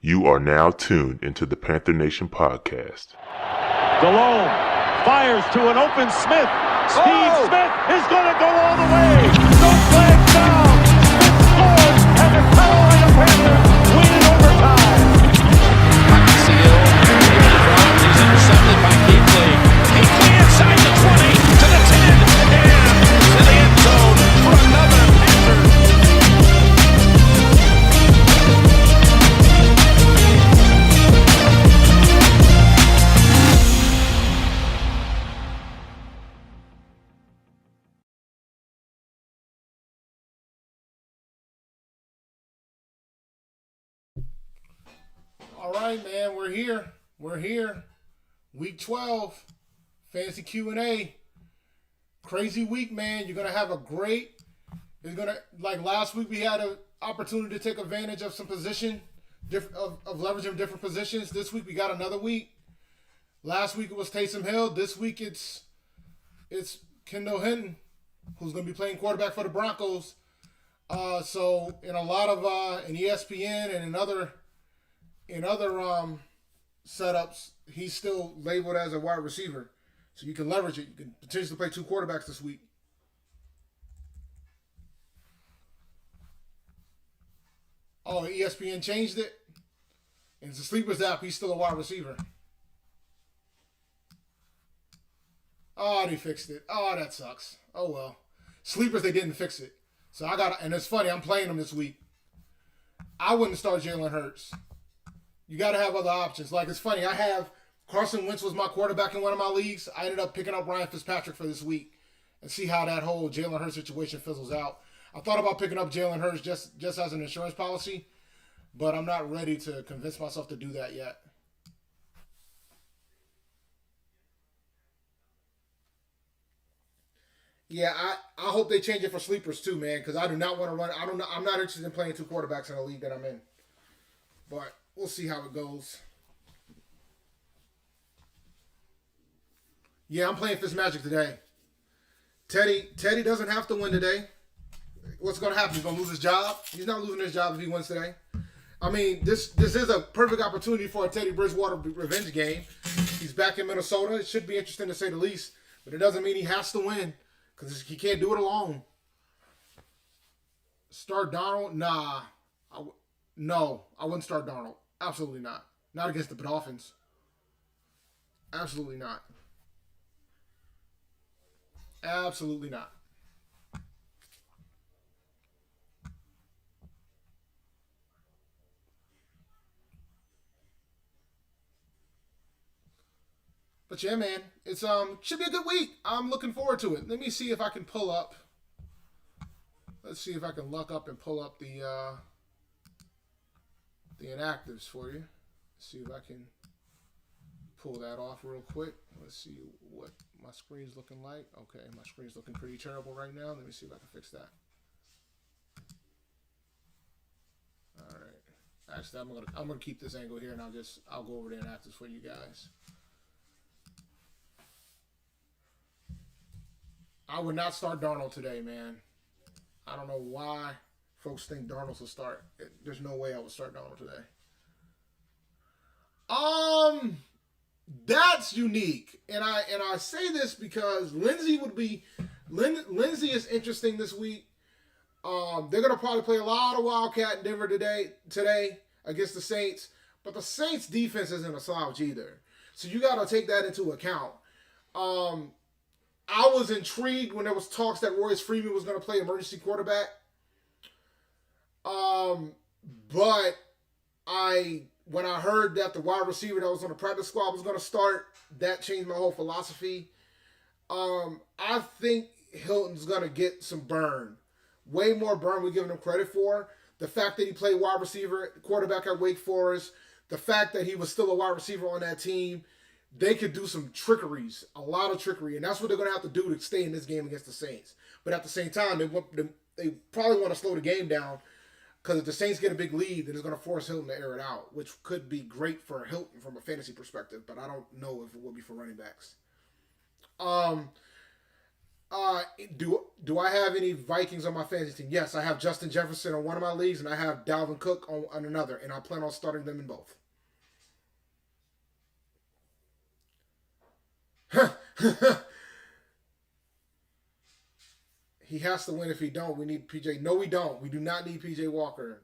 You are now tuned into the Panther Nation podcast. Delhomme fires to an open Smith. Steve Smith is going to go all the way. No flag down. Smith scores, and the Carolina Panthers win in overtime. Seal, he's intercepted by Kuechly. Kuechly inside the 20 to the 10 and to the end zone for another Panther. All right, man, we're here. We're here. Week 12, Fantasy Q&A. Crazy week, man. You're going to have a great, like last week we had an opportunity to take advantage of some position, of leveraging different positions. This week we got another week. Last week it was Taysom Hill. This week it's Kendall Hinton, who's going to be playing quarterback for the Broncos. So in a lot of, in ESPN and in other setups, he's still labeled as a wide receiver. So you can leverage it. You can potentially play two quarterbacks this week. Oh, ESPN changed it? And it's a Sleepers app. He's still a wide receiver. Oh, they fixed it. Oh, that sucks. Oh, well. Sleepers, they didn't fix it. So and it's funny, I'm playing them this week. I wouldn't start Jalen Hurts. You got to have other options. Like, it's funny. I have Carson Wentz was my quarterback in one of my leagues. I ended up picking up Ryan Fitzpatrick for this week and see how that whole Jalen Hurts situation fizzles out. I thought about picking up Jalen Hurts just as an insurance policy, but I'm not ready to convince myself to do that yet. Yeah, I hope they change it for sleepers too, man, because I do not want to run. I'm not interested in playing two quarterbacks in a league that I'm in. But we'll see how it goes. Yeah, I'm playing Fitzmagic today. Teddy doesn't have to win today. What's going to happen? He's going to lose his job? He's not losing his job if he wins today. I mean, this is a perfect opportunity for a Teddy Bridgewater revenge game. He's back in Minnesota. It should be interesting to say the least. But it doesn't mean he has to win because he can't do it alone. Start Donald? Nah. No, I wouldn't start Darnold. Absolutely not. Not against the Dolphins. Absolutely not. Absolutely not. But yeah, man, it's should be a good week. I'm looking forward to it. Let me see if I can pull up. Let's see if I can luck up and pull up the inactives for you. See if I can pull that off real quick. Let's see what my screen's looking like. Okay, my screen's looking pretty terrible right now. Let me see if I can fix that. All right. Actually, I'm gonna keep this angle here, and I'll go over the inactives for you guys. I would not start Darnold today, man. I don't know why folks think Darnold will start. There's no way I would start Darnold today. That's unique, and I say this because Lindsey is interesting this week. They're gonna probably play a lot of Wildcat in Denver today against the Saints, but the Saints defense isn't a slouch either, so you got to take that into account. I was intrigued when there was talks that Royce Freeman was going to play emergency quarterback. But when I heard that the wide receiver that was on the practice squad was going to start, that changed my whole philosophy. I think Hilton's going to get some burn. Way more burn we're giving him credit for. The fact that he played wide receiver, quarterback at Wake Forest, the fact that he was still a wide receiver on that team, they could do some trickeries, a lot of trickery, and that's what they're going to have to do to stay in this game against the Saints. But at the same time, they probably want to slow the game down because if the Saints get a big lead, then it's going to force Hilton to air it out, which could be great for Hilton from a fantasy perspective, but I don't know if it will be for running backs. Do I have any Vikings on my fantasy team? Yes, I have Justin Jefferson on one of my leagues, and I have Dalvin Cook on another, and I plan on starting them in both. He has to win. If he don't, we need PJ. No, we don't. We do not need PJ Walker.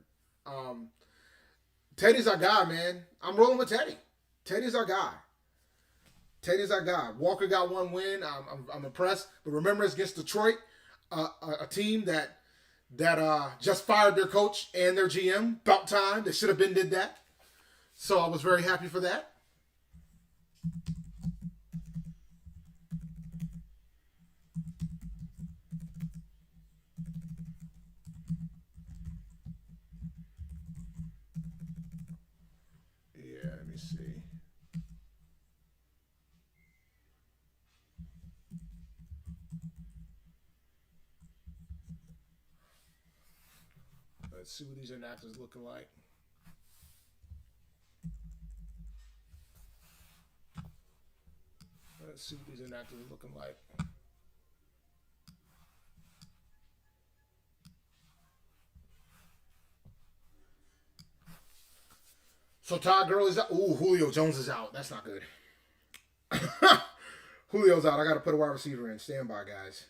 Teddy's our guy, man. I'm rolling with Teddy. Teddy's our guy. Teddy's our guy. Walker got one win. I'm impressed. But remember, it's against Detroit, a team that just fired their coach and their GM. About time. They should have been did that. So I was very happy for that. Yeah, let me see. Let's see what these inactives looking like. Let's see what these inactives are looking like. So Todd Gurley's out. Ooh, Julio Jones is out. That's not good. Julio's out. I got to put a wide receiver in. Stand by, guys.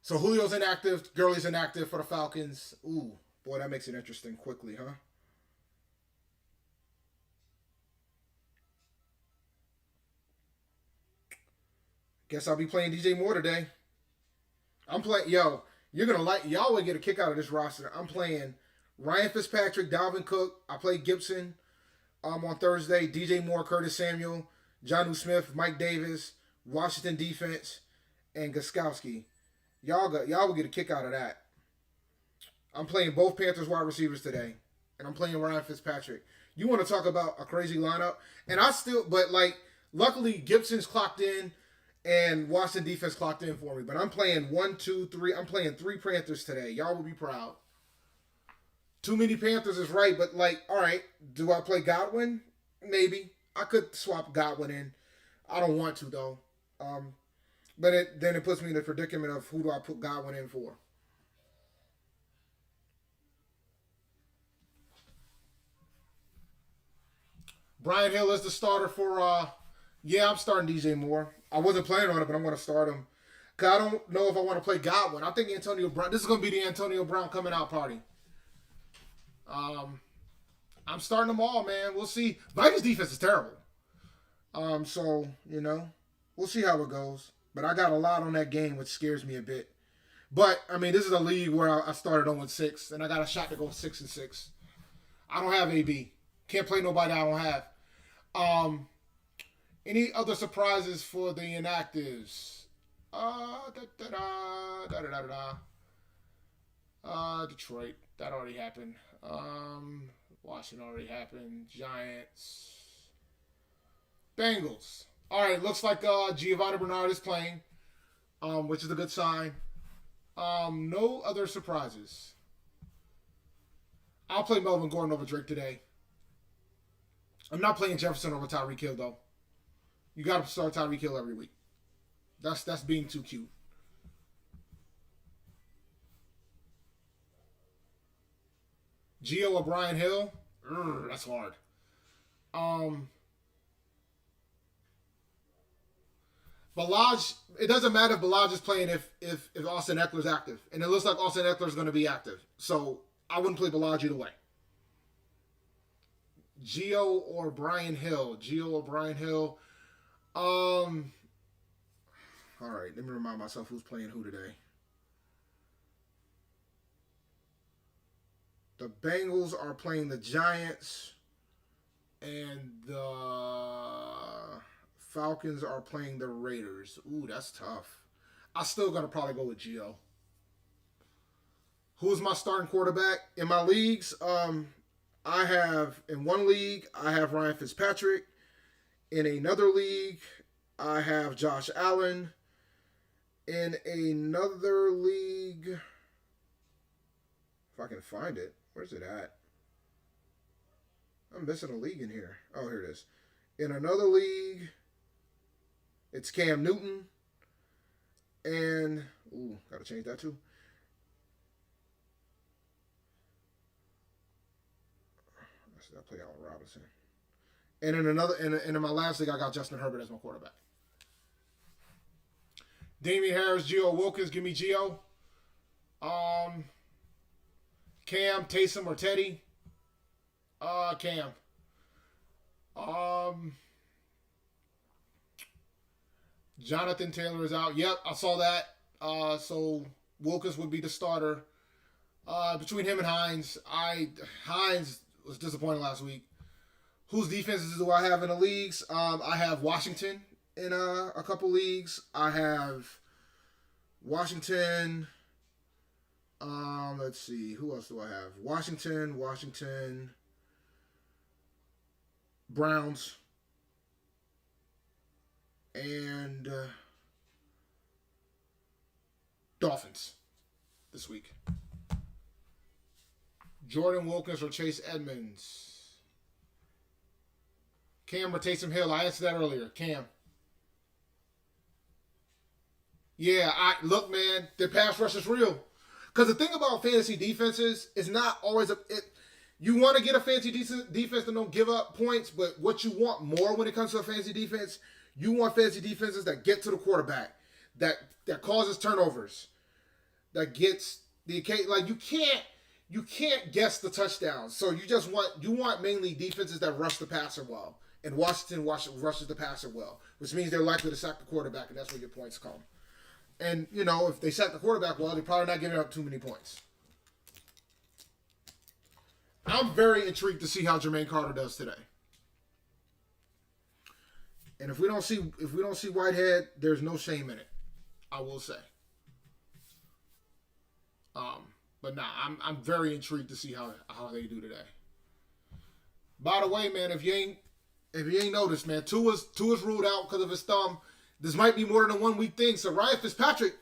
So Julio's inactive. Gurley's inactive for the Falcons. Ooh, boy, that makes it interesting quickly, huh? Guess I'll be playing DJ Moore today. I'm playing. Yo, you're gonna like. Y'all will get a kick out of this roster. I'm playing Ryan Fitzpatrick, Dalvin Cook. I play Gibson on Thursday. DJ Moore, Curtis Samuel, Jonnu Smith, Mike Davis, Washington defense, and Gostkowski. Y'all will get a kick out of that. I'm playing both Panthers wide receivers today, and I'm playing Ryan Fitzpatrick. You want to talk about a crazy lineup? And luckily Gibson's clocked in, and Washington defense clocked in for me. But I'm playing 1, 2, 3. I'm playing 3 Panthers today. Y'all will be proud. Too many Panthers is right, but all right, do I play Godwin? Maybe. I could swap Godwin in. I don't want to, though. But then it puts me in the predicament of who do I put Godwin in for. Brian Hill is the starter for, I'm starting DJ Moore. I wasn't planning on it, but I'm going to start him. Because I don't know if I want to play Godwin. I think Antonio Brown, this is going to be the Antonio Brown coming out party. I'm starting them all, man. We'll see. Vikings defense is terrible. So, we'll see how it goes. But I got a lot on that game, which scares me a bit. But, this is a league where I started 0-6, and I got a shot to go 6-6. I don't have AB. Can't play nobody I don't have. Any other surprises for the inactives? Detroit. That already happened. Washington already happened. Giants. Bengals. All right, looks like Giovanni Bernard is playing, which is a good sign. No other surprises. I'll play Melvin Gordon over Drake today. I'm not playing Jefferson over Tyreek Hill, though. You got to start Tyreek Hill every week. That's being too cute. Gio or Brian Hill? That's hard. Balaj, it doesn't matter if Balaj is playing if Austin Eckler's active. And it looks like Austin Eckler's going to be active. So I wouldn't play Balaj either way. Gio or Brian Hill. All right, let me remind myself who's playing who today. The Bengals are playing the Giants, and the Falcons are playing the Raiders. Ooh, that's tough. I'm still going to probably go with Gio. Who's my starting quarterback? In my leagues, I have, in one league, I have Ryan Fitzpatrick. In another league, I have Josh Allen. In another league, if I can find it, where's it at? I'm missing a league in here. Oh, here it is. In another league, it's Cam Newton. And gotta change that too. I play Allen Robinson. And in my last league, I got Justin Herbert as my quarterback. Damian Harris, Gio Wilkins, give me Gio. Cam, Taysom, or Teddy. Cam. Jonathan Taylor is out. Yep, I saw that. So Wilkins would be the starter. Between him and Hines, Hines was disappointing last week. Whose defenses do I have in the leagues? I have Washington in a couple leagues. I have Washington. Let's see. Who else do I have? Washington. Browns. And Dolphins this week. Jordan Wilkins or Chase Edmonds. Cam or Taysom Hill. I answered that earlier. Cam. Yeah, look, man, the pass rush is real. Because the thing about fantasy defenses is not always you want to get a fantasy defense that don't give up points, but what you want more when it comes to a fantasy defense, you want fantasy defenses that get to the quarterback, that causes turnovers, that gets the like you can't guess the touchdowns. So you want mainly defenses that rush the passer well. And Washington rushes the passer well, which means they're likely to sack the quarterback, and that's where your points come. And, if they sack the quarterback well, they're probably not giving up too many points. I'm very intrigued to see how Jermaine Carter does today. And if we don't see Whitehead, there's no shame in it, I will say. But I'm very intrigued to see how they do today. By the way, man, if you ain't noticed, man, Tua's ruled out because of his thumb. This might be more than a 1 week thing. So Ryan Fitzmagic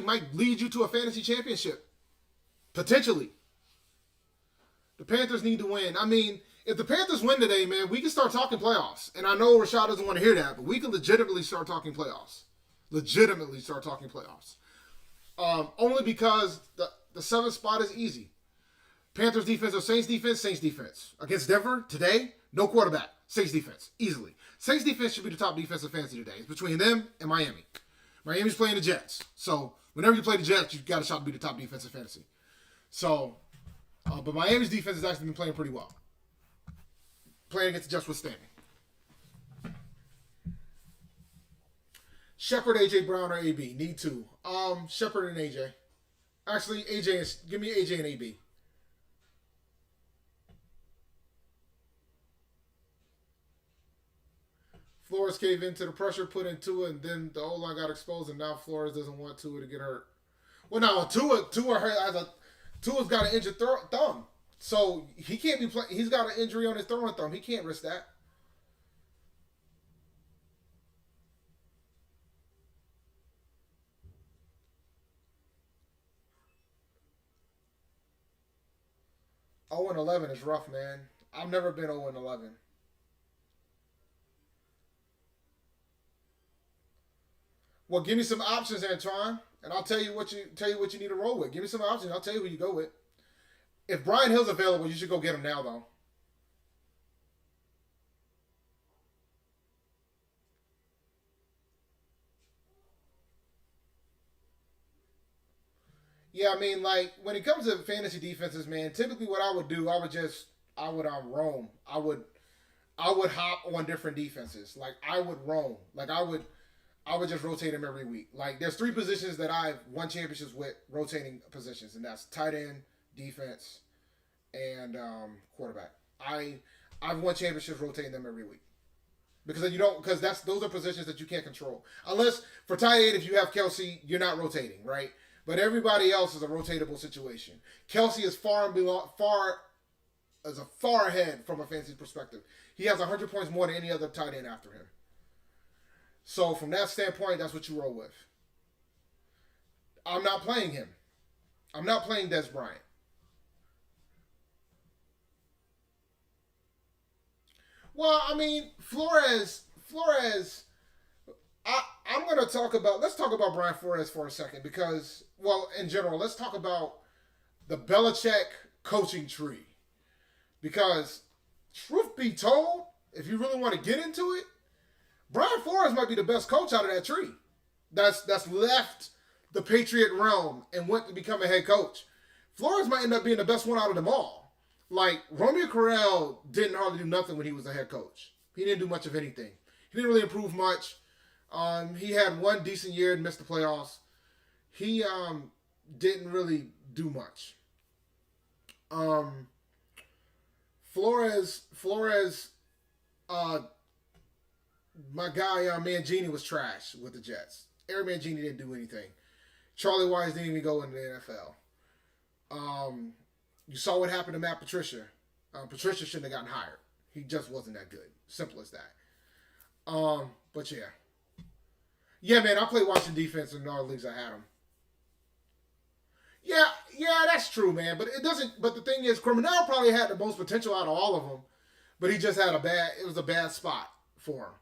might lead you to a fantasy championship. Potentially. The Panthers need to win. I mean, if the Panthers win today, man, we can start talking playoffs. And I know Rashad doesn't want to hear that, but we can legitimately start talking playoffs. Only because the 7th spot is easy. Panthers defense or Saints defense. Against Denver today, no quarterback. Saints defense, easily. Saints defense should be the top defense of fantasy today. It's between them and Miami. Miami's playing the Jets. So whenever you play the Jets, you've got a shot to be the top defense of fantasy. So, but Miami's defense has actually been playing pretty well. Playing against the Jets withstanding. Shepard, AJ Brown, or AB? Need two. Shepard and AJ. Actually, give me AJ and AB. Flores caved into the pressure put into it, and then the O-line got exposed, and now Flores doesn't want Tua to get hurt. Well, no, Tua's got an injured thumb, so he can't be playing. He's got an injury on his throwing thumb. He can't risk that. Oh and 11 is rough, man. I've never been 0 and 11. Well, give me some options, Antoine, and I'll tell you what you need to roll with. Give me some options. I'll tell you who you go with. If Brian Hill's available, you should go get him now, though. Yeah, I mean, like, when it comes to fantasy defenses, man, typically what I would do, I would roam. I would hop on different defenses. Like, I would roam. Like, I would just rotate them every week. Like, there's 3 positions that I've won championships with, rotating positions, and that's tight end, defense, and quarterback. I've won championships rotating them every week. Because those are positions that you can't control. Unless, for tight end, if you have Kelsey, you're not rotating, right? But everybody else is a rotatable situation. Kelsey is far ahead from a fantasy perspective. He has 100 points more than any other tight end after him. So from that standpoint, that's what you roll with. I'm not playing him. I'm not playing Des Bryant. Well, I mean, Flores. I'm going to talk about, let's talk about Brian Flores for a second because, well, in general, let's talk about the Belichick coaching tree. Because, truth be told, if you really want to get into it, Brian Flores might be the best coach out of that tree. That's left the Patriot realm and went to become a head coach. Flores might end up being the best one out of them all. Like, Romeo Correll didn't hardly do nothing when he was a head coach. He didn't do much of anything. He didn't really improve much. He had one decent year and missed the playoffs. He didn't really do much. Flores, my guy Mangini was trash with the Jets. Eric Mangini didn't do anything. Charlie Wise didn't even go into the NFL. You saw what happened to Matt Patricia. Patricia shouldn't have gotten hired. He just wasn't that good. Simple as that. But yeah. Yeah, man, I played Washington defense in all the leagues I had them. Yeah, that's true, man. But it doesn't. But the thing is, Criminal probably had the most potential out of all of them, but he just had it was a bad spot for him.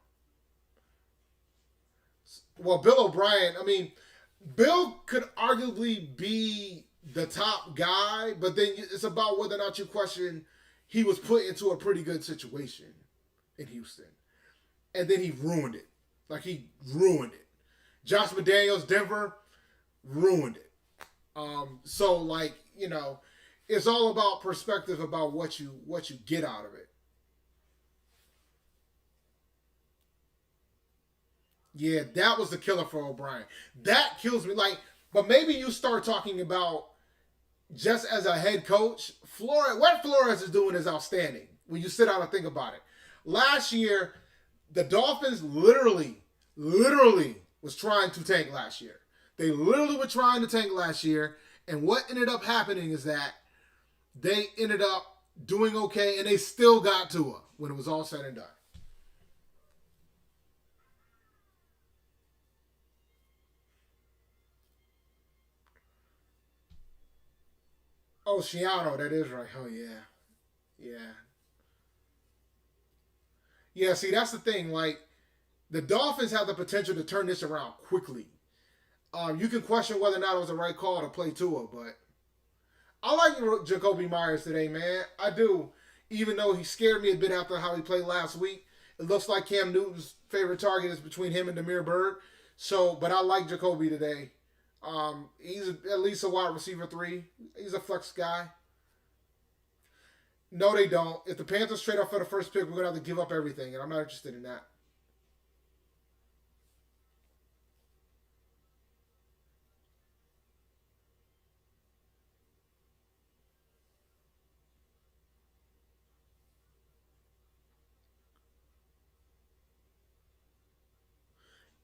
Well, Bill O'Brien, I mean, Bill could arguably be the top guy, but then it's about whether or not you question he was put into a pretty good situation in Houston. And then he ruined it. Like, he ruined it. Josh McDaniels, Denver, ruined it. So, like, you know, it's all about perspective about what you get out of it. Yeah, that was the killer for O'Brien. That kills me. Like, but maybe you start talking about just as a head coach, what Flores is doing is outstanding when you sit down and think about it. Last year, the Dolphins literally was trying to tank last year. They literally were trying to tank last year, and what ended up happening is that they ended up doing okay, and they still got Tua when it was all said and done. Oh, Shiano, that is right. Oh, yeah. Yeah. Yeah, see, that's the thing. Like, the Dolphins have the potential to turn this around quickly. You can question whether or not it was the right call to play Tua, but I like Jacoby Myers today, man. I do. Even though he scared me a bit after how he played last week. It looks like Cam Newton's favorite target is between him and Demir Bird. So, but I like Jacoby today. He's at least a wide receiver 3. He's a flex guy. No, they don't. If the Panthers trade off for the first pick, we're going to have to give up everything, and I'm not interested in that.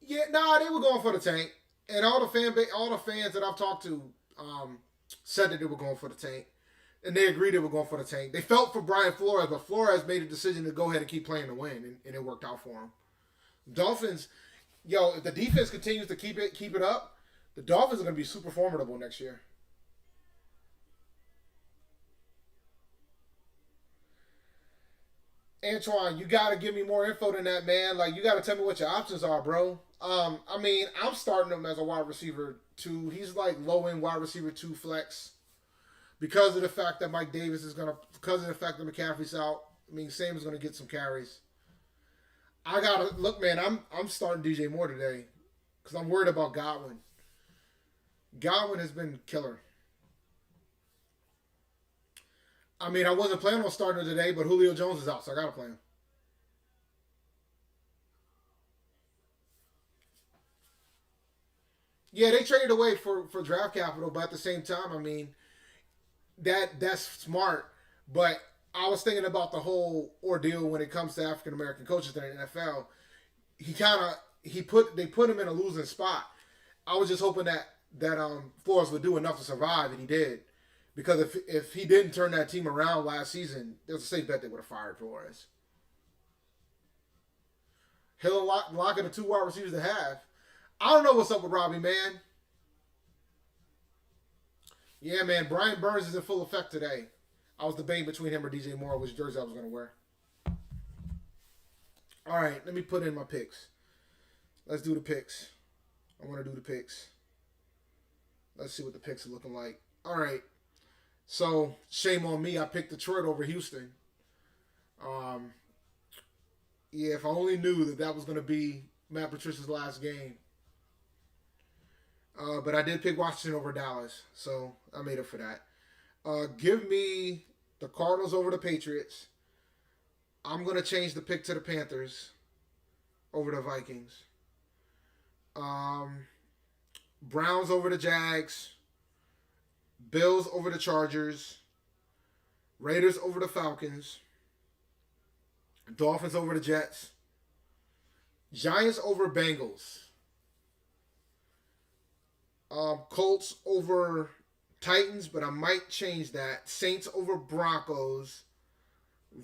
Yeah, nah, they were going for the tank, and all the fans that I've talked to said that they were going for the tank, and they agreed they were going for the tank. They felt for Brian Flores, but Flores made a decision to go ahead and keep playing to win, and it worked out for him. Dolphins, if the defense continues to keep it up, the Dolphins are going to be super formidable next year. Antoine, you got to give me more info than that, man. Like, you got to tell me what your options are, bro. I mean, I'm starting him as a wide receiver 2. He's like low-end wide receiver 2 flex. Because of the fact that because of the fact that McCaffrey's out. I mean, Sam is going to get some carries. I got to, look, man, I'm starting DJ Moore today. Because I'm worried about Godwin. Godwin has been killer. I mean, I wasn't planning on starting him today, but Julio Jones is out, so I got to play him. Yeah, they traded away for draft capital, but at the same time, I mean, that's smart. But I was thinking about the whole ordeal when it comes to African American coaches in the NFL. They put him in a losing spot. I was just hoping that Flores would do enough to survive, and he did. Because if he didn't turn that team around last season, there's a safe bet they would have fired Flores. Hill and Lock are the 2 wide receivers to have. I don't know what's up with Robbie, man. Yeah, man. Brian Burns is in full effect today. I was debating between him or DJ Moore, which jersey I was going to wear. All right, let me put in my picks. Let's do the picks. I want to do the picks. Let's see what the picks are looking like. All right. So, shame on me. I picked Detroit over Houston. Yeah, if I only knew that was going to be Matt Patricia's last game. But I did pick Washington over Dallas, so I made up for that. Give me the Cardinals over the Patriots. I'm going to change the pick to the Panthers over the Vikings. Browns over the Jags. Bills over the Chargers. Raiders over the Falcons. Dolphins over the Jets. Giants over Bengals. Colts over Titans, but I might change that. Saints over Broncos.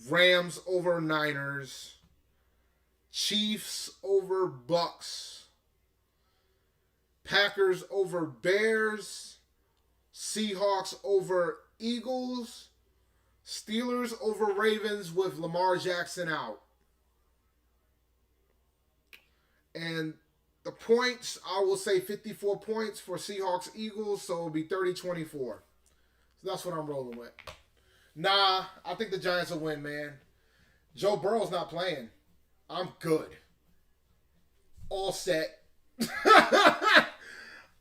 Rams over Niners. Chiefs over Bucks. Packers over Bears. Seahawks over Eagles. Steelers over Ravens with Lamar Jackson out. And the points, I will say 54 points for Seahawks Eagles, so it'll be 30-24. So that's what I'm rolling with. Nah, I think the Giants will win, man. Joe Burrow's not playing. I'm good. All set.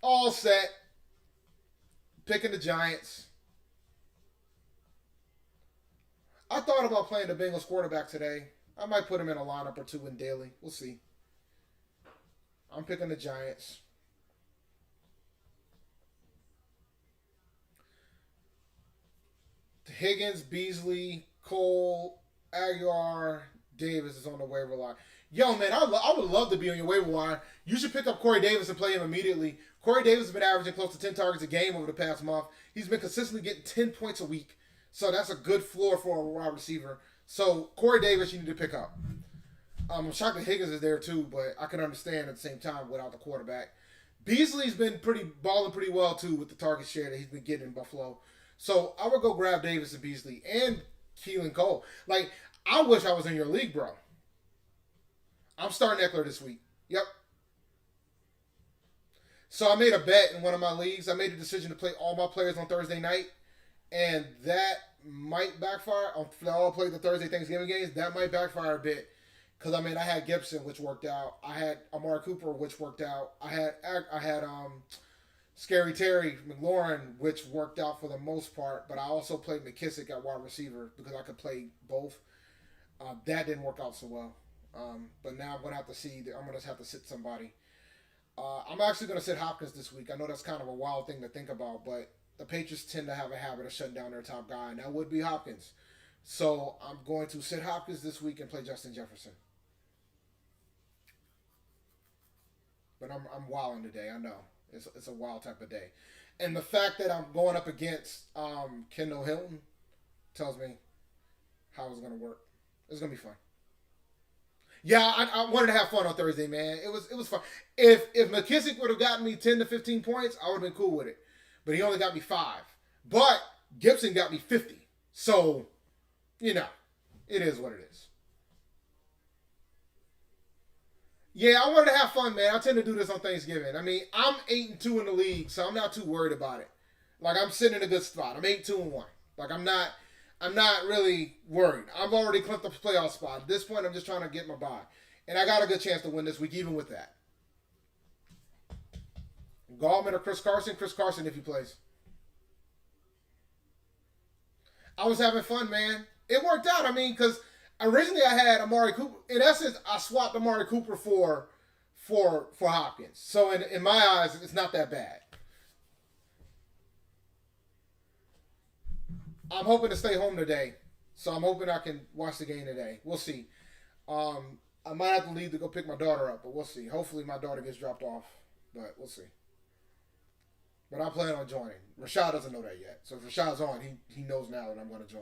All set. Picking the Giants. I thought about playing the Bengals quarterback today. I might put him in a lineup or two in daily. We'll see. I'm picking the Giants. Higgins, Beasley, Cole, Aguilar, Davis is on the waiver line. Yo, man, I would love to be on your waiver wire. You should pick up Corey Davis and play him immediately. Corey Davis has been averaging close to 10 targets a game over the past month. He's been consistently getting 10 points a week. So that's a good floor for a wide receiver. So Corey Davis, you need to pick up. I'm shocked that Higgins is there too, but I can understand at the same time without the quarterback. Beasley's been balling pretty well too with the target share that he's been getting in Buffalo. So I would go grab Davis and Beasley and Keelan Cole. Like, I wish I was in your league, bro. I'm starting Eckler this week. Yep. So I made a bet in one of my leagues. I made a decision to play all my players on Thursday night. And that might backfire. If they all play the Thursday Thanksgiving games, that might backfire a bit. Because, I mean, I had Gibson, which worked out. I had Amari Cooper, which worked out. I had Scary Terry McLaurin, which worked out for the most part. But I also played McKissick at wide receiver because I could play both. That didn't work out so well. But now I'm going to have to see. I'm going to have to sit somebody. I'm actually going to sit Hopkins this week. I know that's kind of a wild thing to think about, but the Patriots tend to have a habit of shutting down their top guy, and that would be Hopkins. So I'm going to sit Hopkins this week and play Justin Jefferson. But I'm wilding today. I know it's a wild type of day, and the fact that I'm going up against Kendall Hilton tells me how it's going to work. It's going to be fun. Yeah, I wanted to have fun on Thursday, man. It was fun. If McKissick would have gotten me 10 to 15 points, I would have been cool with it. But he only got me 5. But Gibson got me 50. So, you know, it is what it is. Yeah, I wanted to have fun, man. I tend to do this on Thanksgiving. I mean, I'm 8-2 in the league, so I'm not too worried about it. Like, I'm sitting in a good spot. I'm 8-2-1. Like, I'm not really worried. I've already clipped the playoff spot. At this point, I'm just trying to get my bye. And I got a good chance to win this week, even with that. Gallman or Chris Carson? Chris Carson if he plays. I was having fun, man. It worked out. I mean, because originally I had Amari Cooper. In essence, I swapped Amari Cooper for Hopkins. So in my eyes, it's not that bad. I'm hoping to stay home today. So I'm hoping I can watch the game today. We'll see. I might have to leave to go pick my daughter up, but we'll see. Hopefully my daughter gets dropped off, but we'll see. But I plan on joining. Rashad doesn't know that yet. So if Rashad's on, he knows now that I'm going to join.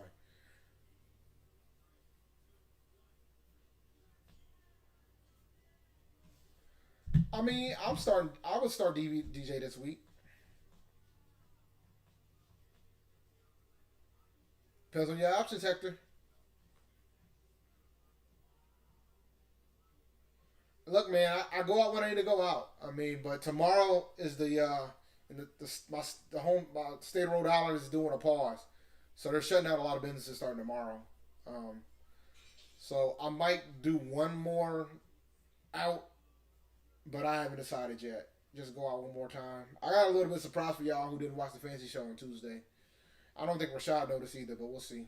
I mean, I would start DJ this week. Depends on your options, Hector. Look, man, I go out when I need to go out. I mean, but tomorrow is the state of Rhode Island is doing a pause, so they're shutting down a lot of businesses starting tomorrow. Um, so I might do one more out, but I haven't decided yet. Just go out one more time. I got a little bit of surprise for y'all who didn't watch the fancy show on Tuesday. I don't think Rashad noticed either, but we'll see.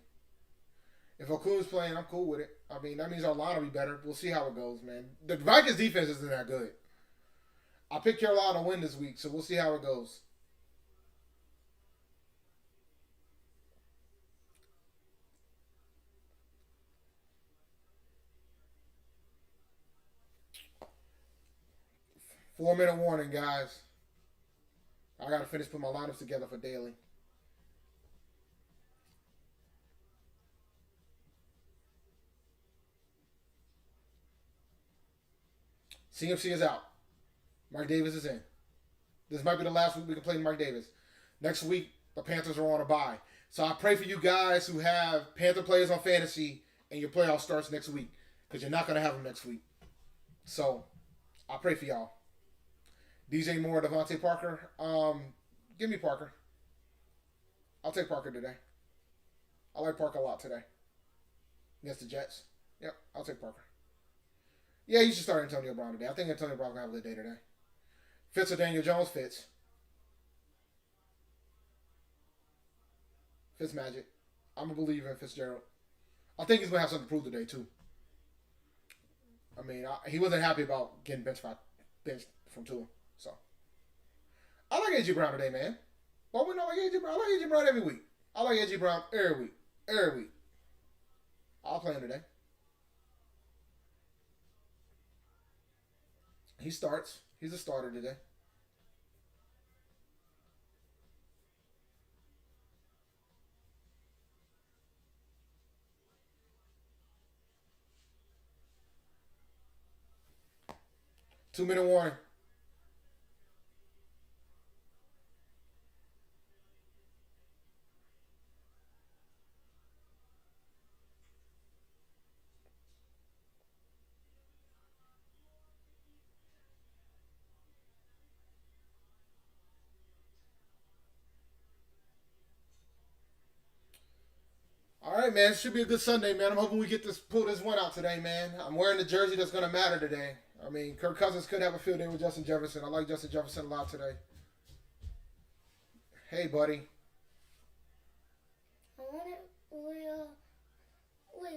If Oku's playing, I'm cool with it. I mean, that means our line will be better. We'll see how it goes, man. The Vikings defense isn't that good. I picked Carolina to win this week, so we'll see how it goes. Four-minute warning, guys. I got to finish putting my lineups together for daily. CMC is out. Mark Davis is in. This might be the last week we can play Mark Davis. Next week, the Panthers are on a bye. So I pray for you guys who have Panther players on fantasy and your playoff starts next week, because you're not going to have them next week. So I pray for y'all. DJ Moore, Devontae Parker. Give me Parker. I'll take Parker today. I like Parker a lot today. Against the Jets. Yep, I'll take Parker. Yeah, you should start Antonio Brown today. I think Antonio Brown will have a good day today. Fitz or Daniel Jones? Fitz. Fitz magic. I'm a believer in Fitzgerald. I think he's going to have something to prove today, too. I mean, he wasn't happy about getting benched from Tua. So, I like A.J. Brown today, man. Why wouldn't I like A.J. Brown? I like A.J. Brown every week. I like A.J. Brown every week. Every week. I'll play him today. He starts. He's a starter today. Two-minute warning. All right, man. It should be a good Sunday, man. I'm hoping we get pull this one out today, man. I'm wearing the jersey that's going to matter today. I mean, Kirk Cousins could have a field day with Justin Jefferson. I like Justin Jefferson a lot today. Hey, buddy. Wait,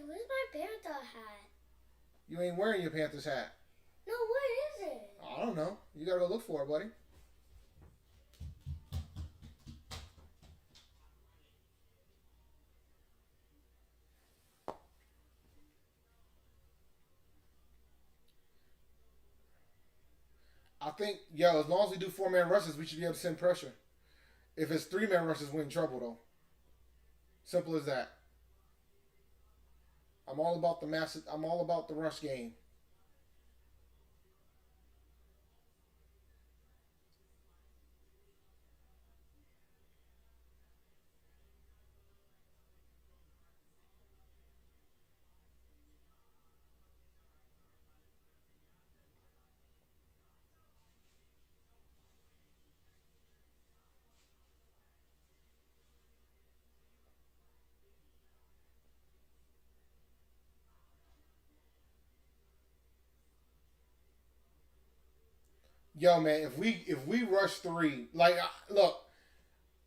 where's my Panther hat? You ain't wearing your Panthers hat. No, where is it? I don't know. You got to go look for it, buddy. I think, as long as we do four-man rushes, we should be able to send pressure. If it's three-man rushes, we're in trouble, though. Simple as that. I'm all about the rush game. Yo, man, if we rush three, look,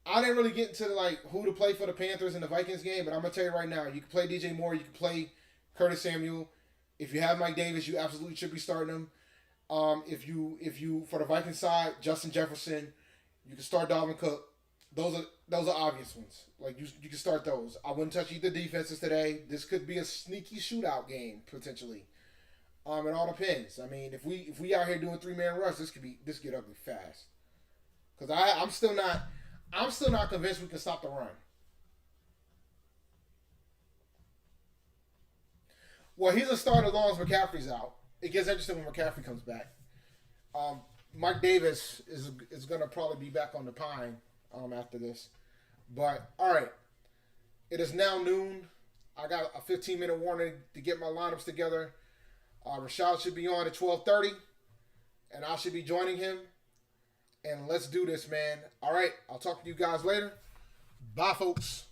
I didn't really get into who to play for the Panthers in the Vikings game, but I'm gonna tell you right now, you can play DJ Moore, you can play Curtis Samuel. If you have Mike Davis, you absolutely should be starting him. If you for the Vikings side, Justin Jefferson, you can start Dalvin Cook. Those are obvious ones. You can start those. I wouldn't touch either defenses today. This could be a sneaky shootout game potentially. It all depends. I mean, if we out here doing three-man rush, this get ugly fast. Cause I'm still not convinced we can stop the run. Well, he's a starter as long as McCaffrey's out. It gets interesting when McCaffrey comes back. Mike Davis is gonna probably be back on the pine after this. But all right, it is now noon. I got a 15-minute warning to get my lineups together. Rashad should be on at 12:30, and I should be joining him. And let's do this, man. All right, I'll talk to you guys later. Bye, folks.